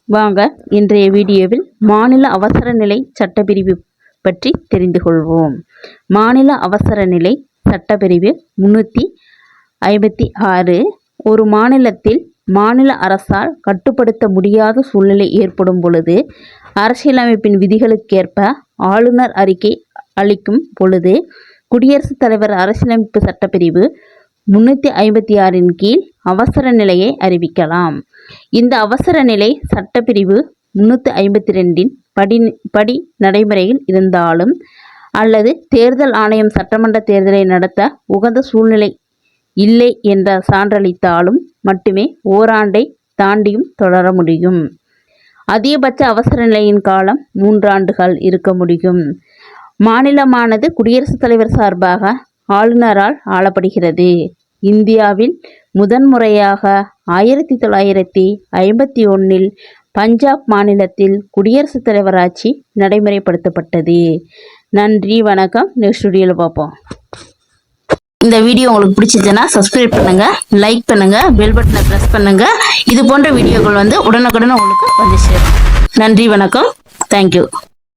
வாங்க இன்றைய வீடியோவில் மாநில அவசர நிலை சட்டப்பிரிவு பற்றி தெரிந்து கொள்வோம். மாநில அவசர நிலை சட்டப்பிரிவு 356. ஒரு மாநிலத்தில் மாநில அரசால் கட்டுப்படுத்த முடியாத சூழ்நிலை ஏற்படும் பொழுது அரசியலமைப்பின் விதிகளுக்கேற்ப ஆளுநர் அறிக்கை அளிக்கும் பொழுது குடியரசுத் தலைவர் அரசியலமைப்பு சட்டப்பிரிவு 356 கீழ் அவசர நிலையை அறிவிக்கலாம். இந்த அவசர நிலை சட்டப்பிரிவு 352 படி நடைமுறையில் இருந்தாலும் அல்லது தேர்தல் ஆணையம் சட்டமன்ற தேர்தலை நடத்த உகந்த சூழ்நிலை இல்லை என்ற சான்றளித்தாலும் மட்டுமே ஓராண்டை தாண்டியும் தொடர முடியும். அதிகபட்ச அவசர நிலையின் காலம் 3 ஆண்டுகள் இருக்க முடியும். மாநிலமானது குடியரசுத் தலைவர் சார்பாக ஆளுநரால் ஆளப்படுகிறது. இந்தியாவில் முதன்முறையாக 1951 பஞ்சாப் மாநிலத்தில் குடியரசுத் தலைவர் ஆட்சி நடைமுறைப்படுத்தப்பட்டது. நன்றி, வணக்கம். நெக்ஸ்ட் வீடியோவில் பார்ப்போம். இந்த வீடியோ உங்களுக்கு பிடிச்சிருச்சுன்னா சப்ஸ்கிரைப் பண்ணுங்க, லைக் பண்ணுங்க, பெல் பட்டனை பிரஸ் பண்ணுங்க. இது போன்ற வீடியோக்கள் உடனுக்குடன் உங்களுக்கு வந்து சேரும். நன்றி, வணக்கம். தேங்க்யூ.